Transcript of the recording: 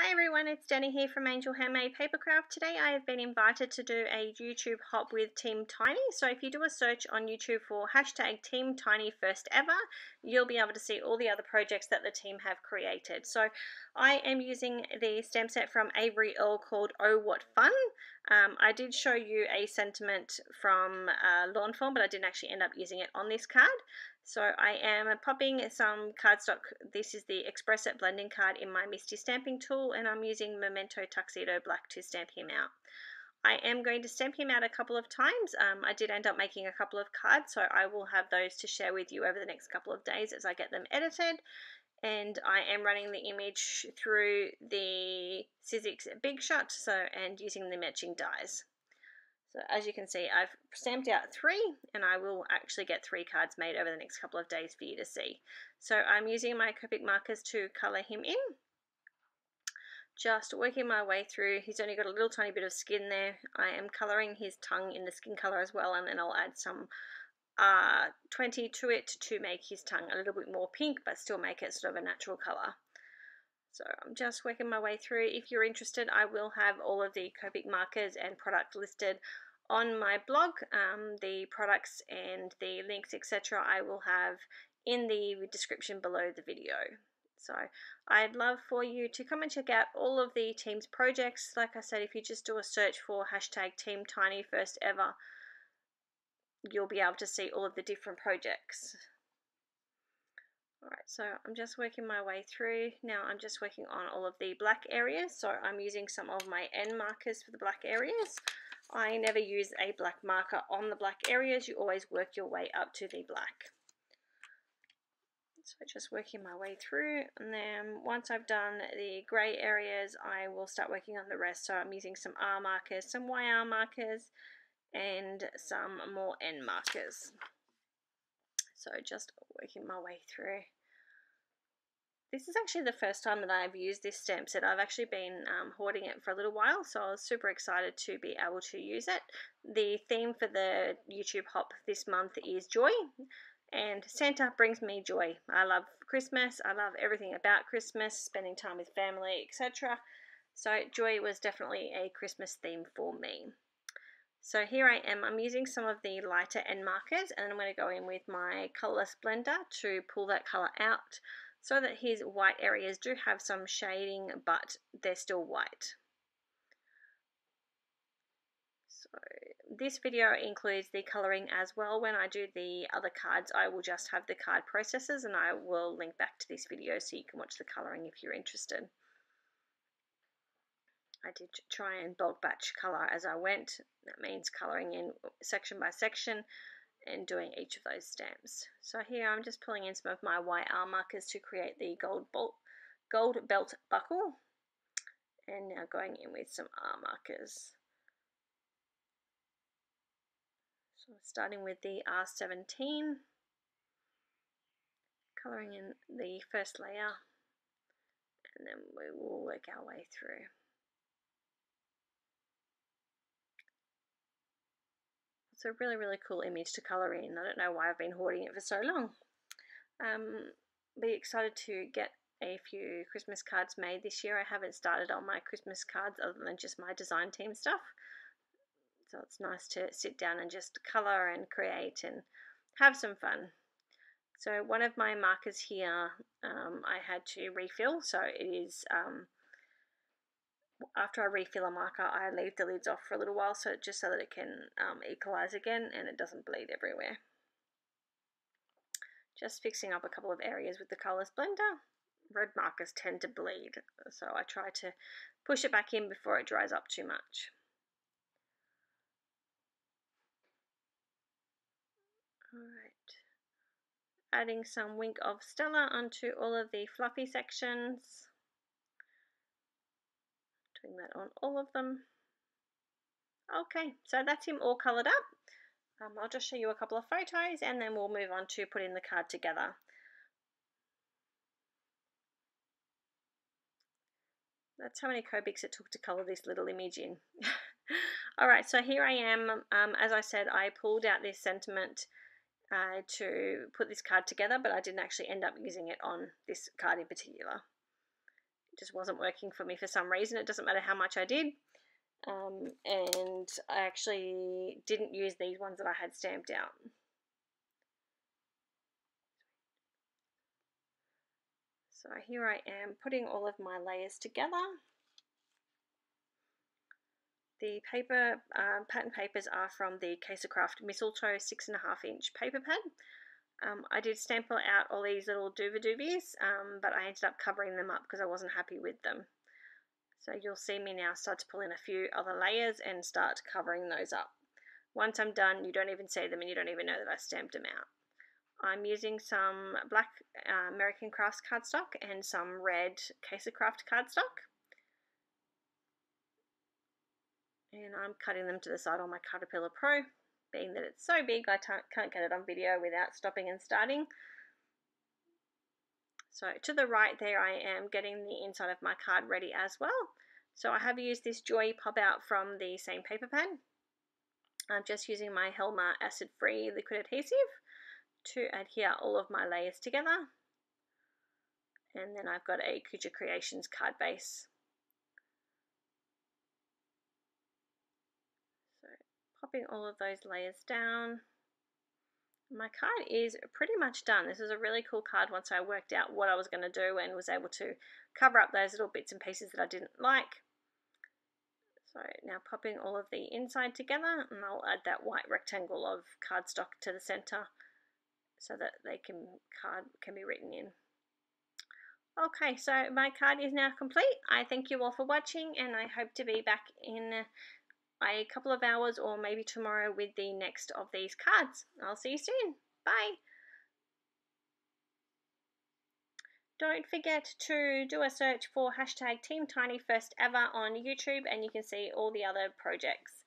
Hi everyone, it's Danny here from Angel Handmade Papercraft. Today I have been invited to do a YouTube hop with Team Tiny. So if you do a search on YouTube for hashtag teamtinyfirstever, you'll be able to see all the other projects that the team have created. So I am using the stamp set from Avery Elle called Oh What Fun. I did show you a sentiment from Lawn Form, but I didn't actually end up using it on this card. So I am popping some cardstock. This is the Express It blending card in my Misty stamping tool, and I'm using Memento Tuxedo Black to stamp him out. I am going to stamp him out a couple of times. I did end up making a couple of cards, so I will have those to share with you over the next couple of days as I get them edited. And I am running the image through the Sizzix Big Shot, and using the matching dies. So as you can see, I've stamped out 3, and I will actually get 3 cards made over the next couple of days for you to see. So I'm using my Copic markers to colour him in. Just working my way through. He's only got a little tiny bit of skin there. I am colouring his tongue in the skin colour as well, and then I'll add some 20 to it to make his tongue a little bit more pink, but still make it sort of a natural colour. So I'm just working my way through. If you're interested, I will have all of the Copic markers and product listed on my blog. The products and the links, etc., I will have in the description below the video. So I'd love for you to come and check out all of the team's projects. Like I said, if you just do a search for hashtag teamtinyfirstever, you'll be able to see all of the different projects. Alright, so I'm just working my way through. Now I'm just working on all of the black areas, so I'm using some of my end markers for the black areas. I never use a black marker on the black areas, you always work your way up to the black. So just working my way through, and then once I've done the grey areas, I will start working on the rest. So I'm using some R markers, some YR markers, and some more N markers. So just working my way through. This is actually the first time that I've used this stamp set. I've actually been hoarding it for a little while, so I was super excited to be able to use it. The theme for the YouTube hop this month is joy, and Santa brings me joy. I love Christmas, I love everything about Christmas, spending time with family, etc. So joy was definitely a Christmas theme for me. So here I am, I'm using some of the lighter end markers, and I'm going to go in with my colourless blender to pull that colour out so that his white areas do have some shading, but they're still white. So this video includes the colouring as well. When I do the other cards, I will just have the card processes, and I will link back to this video so you can watch the colouring if you're interested. I did try and bulk batch colour as I went. That means colouring in section by section and doing each of those stamps. So here I'm just pulling in some of my YR markers to create the gold belt buckle, and now going in with some R markers. So starting with the R17, colouring in the first layer, and then we will work our way through. It's a really cool image to colour in. I don't know why I've been hoarding it for so long. Be excited to get a few Christmas cards made this year. I haven't started on my Christmas cards other than just my design team stuff. So it's nice to sit down and just colour and create and have some fun. So one of my markers here I had to refill, so it is after I refill a marker, I leave the lids off for a little while, so that it can equalize again and it doesn't bleed everywhere. Just fixing up a couple of areas with the colours blender. Red markers tend to bleed, so I try to push it back in before it dries up too much. Alright, adding some Wink of Stella onto all of the fluffy sections. Doing that on all of them. Okay, so that's him all coloured up. I'll just show you a couple of photos and then we'll move on to putting the card together. That's how many Copics it took to colour this little image in. Alright, so here I am. As I said, I pulled out this sentiment to put this card together, but I didn't actually end up using it on this card in particular. just wasn't working for me for some reason. It doesn't matter how much I did. And I actually didn't use these ones that I had stamped out. So here I am putting all of my layers together. The paper pattern papers are from the Kaisercraft Mistletoe 6.5 inch paper pad. I did stamp out all these little doobies, but I ended up covering them up because I wasn't happy with them. So you'll see me now start to pull in a few other layers and start covering those up. Once I'm done, you don't even see them and you don't even know that I stamped them out. I'm using some black American Crafts cardstock and some red Kaisercraft cardstock. And I'm cutting them to the side on my Caterpillar Pro, being that it's so big I can't get it on video without stopping and starting. So to the right there I am getting the inside of my card ready as well. So I have used this Joy pop out from the same paper pad. I'm just using my Helma acid-free liquid adhesive to adhere all of my layers together. And then I've got a Kuja Creations card base. So popping all of those layers down. My card is pretty much done. This is a really cool card once I worked out what I was going to do and was able to cover up those little bits and pieces that I didn't like. So now popping all of the inside together, and I'll add that white rectangle of cardstock to the center so that card can be written in. Okay, so my card is now complete. I thank you all for watching, and I hope to be back in a couple of hours or maybe tomorrow with the next of these cards. I'll see you soon. Bye. Don't forget to do a search for #TeamtinyFirstever on YouTube, and you can see all the other projects.